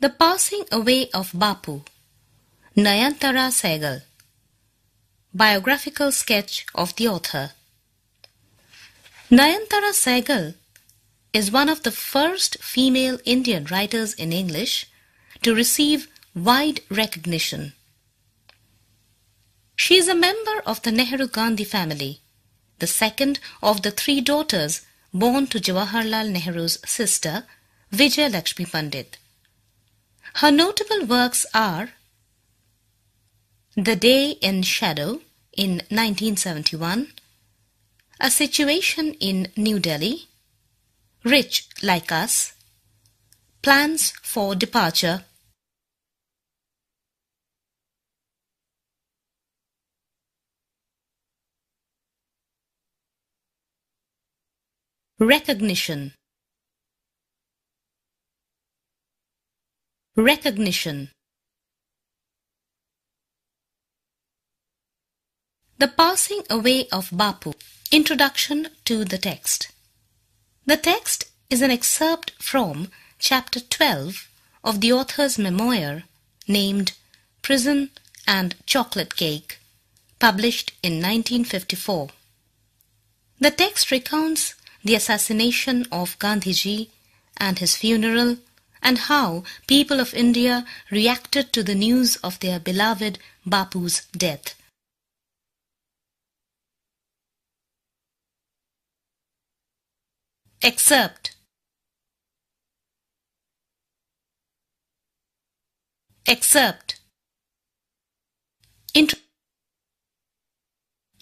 The Passing Away of Bapu, Nayantara Sehgal. Biographical sketch of the author. Nayantara Sehgal is one of the first female Indian writers in English to receive wide recognition. She is a member of the Nehru-Gandhi family, the second of the three daughters born to Jawaharlal Nehru's sister, Vijay Lakshmi Pandit. Her notable works are The Day in Shadow in 1971, A Situation in New Delhi, Rich Like Us, Plans for Departure, Recognition. Recognition. The Passing Away of Bapu. Introduction to the text. The text is an excerpt from Chapter 12 of the author's memoir named Prison and Chocolate Cake, published in 1954. The text recounts the assassination of Gandhiji and his funeral, and how people of India reacted to the news of their beloved Bapu's death. Excerpt. Excerpt.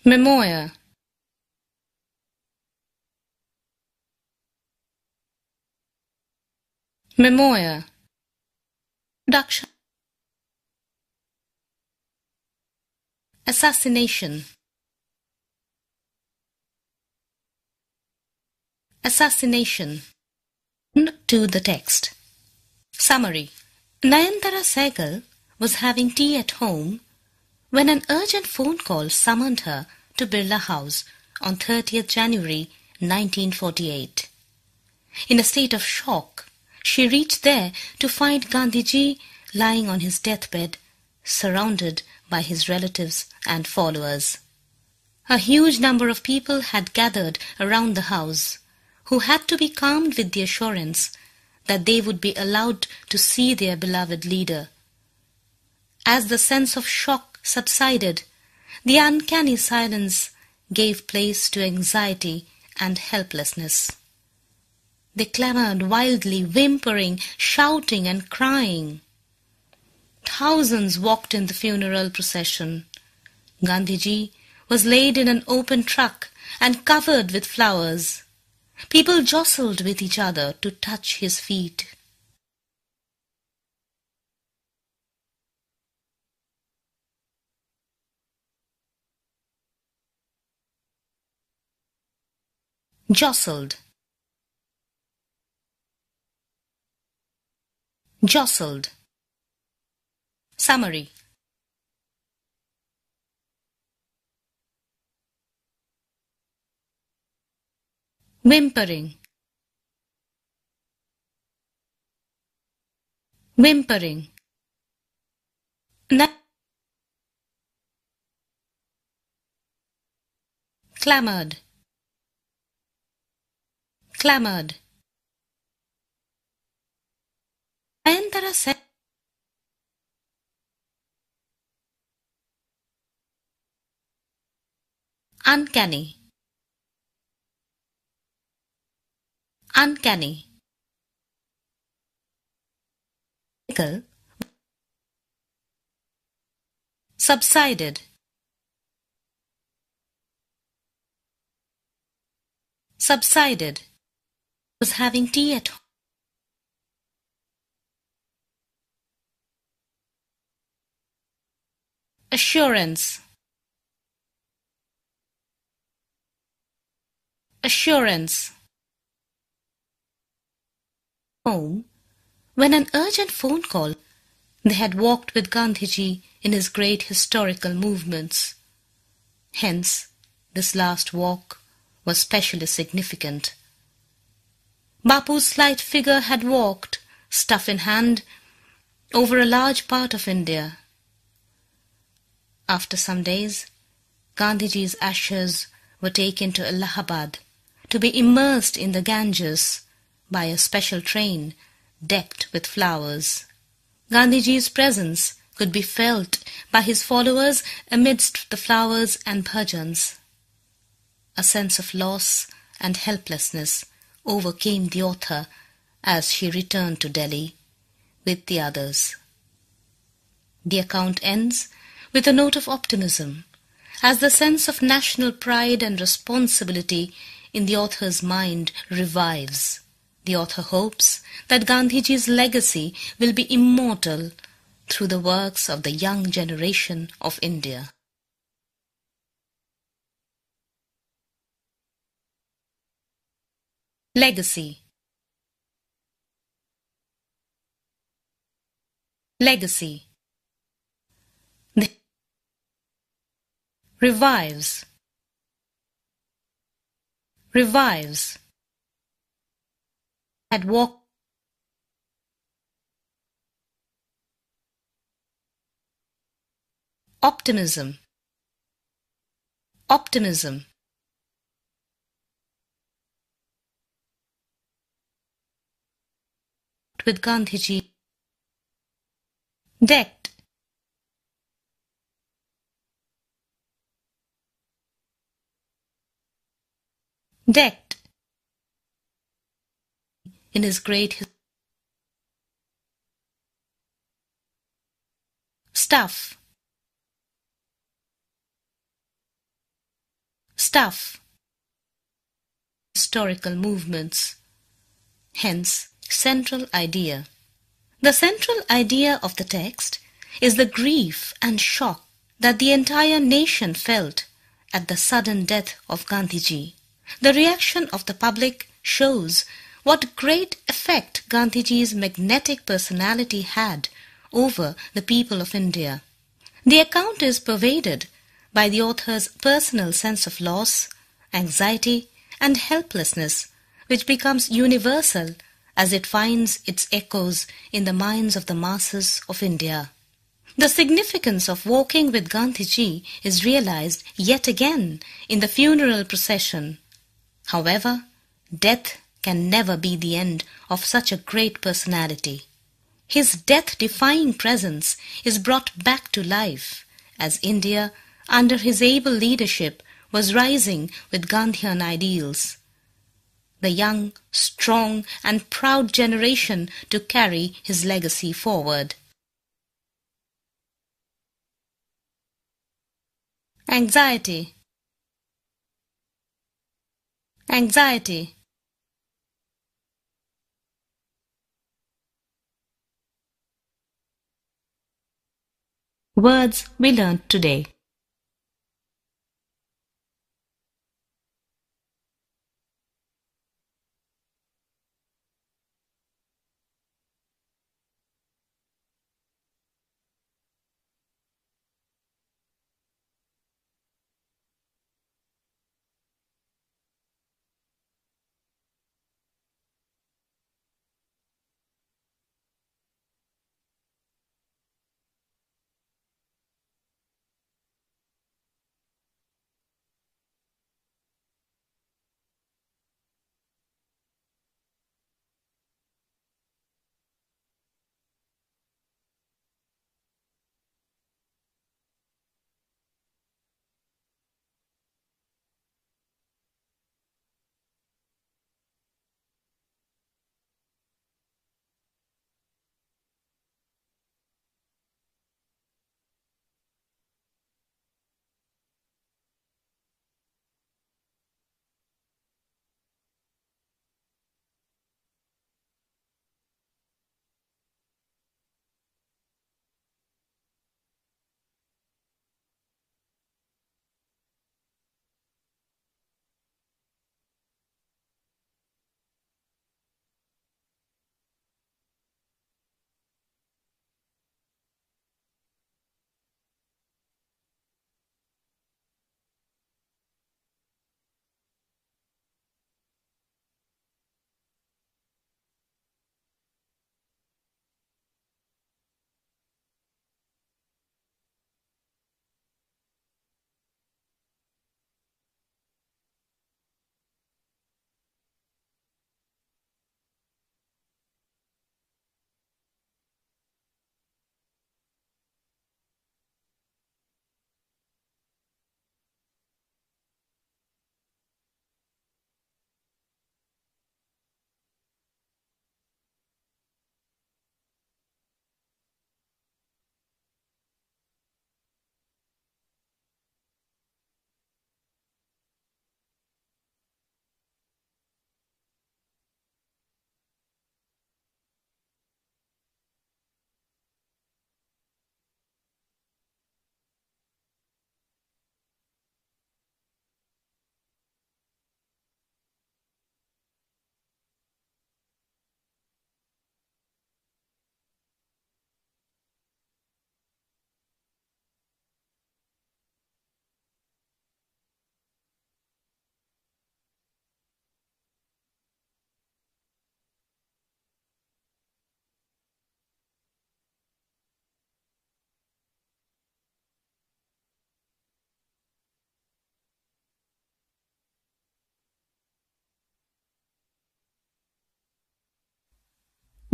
Memoir. Memoir. Introduction. Assassination. Assassination. To the text. Summary. Nayantara Sehgal was having tea at home when an urgent phone call summoned her to Birla House on 30th January 1948. In a state of shock, she reached there to find Gandhiji lying on his deathbed, surrounded by his relatives and followers. A huge number of people had gathered around the house, who had to be calmed with the assurance that they would be allowed to see their beloved leader. As the sense of shock subsided, the uncanny silence gave place to anxiety and helplessness. They clamored wildly, whimpering, shouting and crying. Thousands walked in the funeral procession. Gandhiji was laid in an open truck and covered with flowers. People jostled with each other to touch his feet. Jostled. Jostled. Summary. Whimpering. Whimpering. Clamored. Clamored. Nayantara said, uncanny. Uncanny. Subsided. Subsided. Was having tea at home. Assurance. Assurance. Home, when an urgent phone call, they had walked with Gandhiji in his great historical movements. Hence, this last walk was specially significant. Bapu's slight figure had walked, staff in hand, over a large part of India. After some days, Gandhiji's ashes were taken to Allahabad to be immersed in the Ganges by a special train decked with flowers. Gandhiji's presence could be felt by his followers amidst the flowers and bhajans. A sense of loss and helplessness overcame the author as she returned to Delhi with the others. The account ends with a note of optimism, as the sense of national pride and responsibility in the author's mind revives. The author hopes that Gandhiji's legacy will be immortal through the works of the young generation of India. Legacy. Legacy. The revives. Revives. Had walked. Optimism. Optimism. With Gandhiji. Decked. Decked. In his great stuff. Stuff. Historical movements. Hence, central idea. The central idea of the text is the grief and shock that the entire nation felt at the sudden death of Gandhiji. The reaction of the public shows what great effect Gandhiji's magnetic personality had over the people of India. The account is pervaded by the author's personal sense of loss, anxiety, and helplessness, which becomes universal as it finds its echoes in the minds of the masses of India. The significance of walking with Gandhiji is realized yet again in the funeral procession. However, death can never be the end of such a great personality. His death-defying presence is brought back to life as India, under his able leadership, was rising with Gandhian ideals. The young, strong, and proud generation to carry his legacy forward. Anxiety. Anxiety. Words we learned today.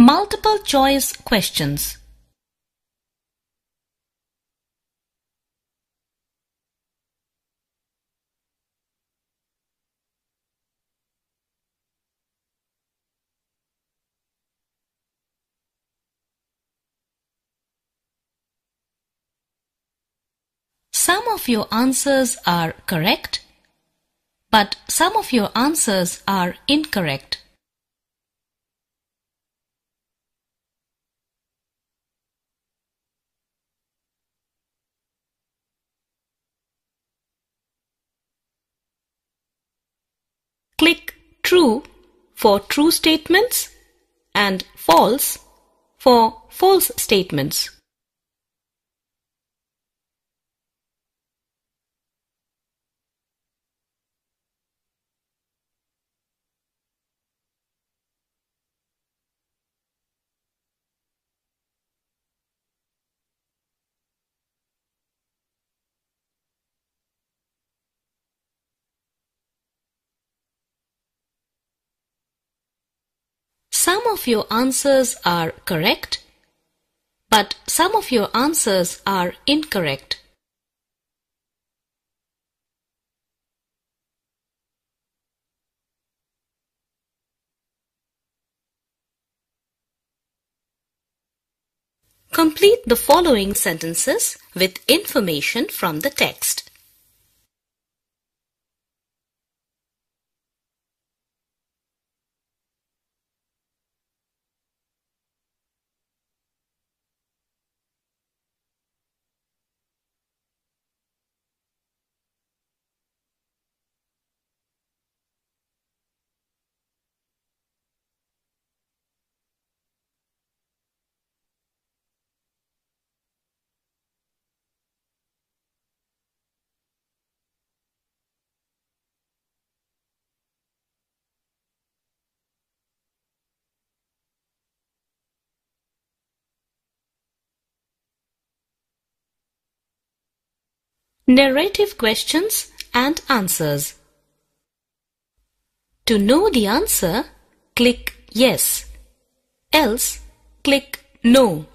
Multiple choice questions. Some of your answers are correct, but some of your answers are incorrect. Click True for true statements and False for false statements. Some of your answers are correct, but some of your answers are incorrect. Complete the following sentences with information from the text. Narrative questions and answers. To know the answer, click Yes. Else, click No.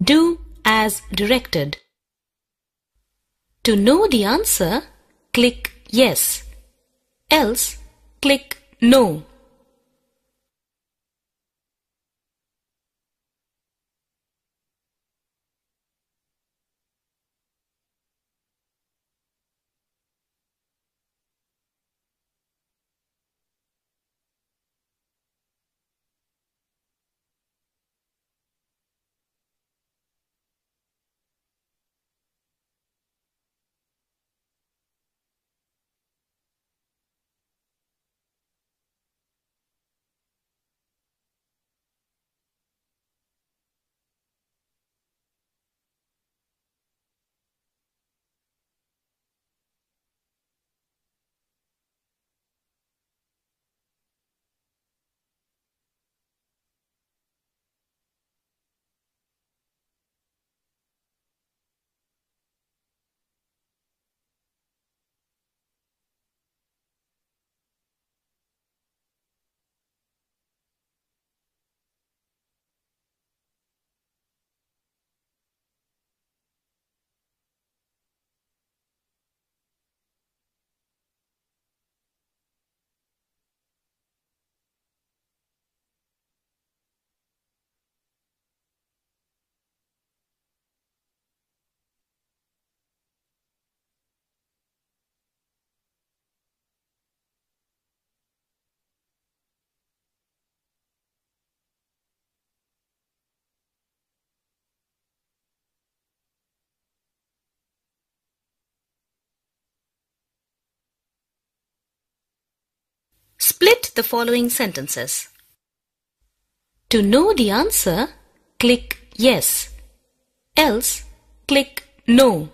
Do as directed. To know the answer, click Yes. Else, click No. the following sentences. To know the answer, click yes. Else, click no.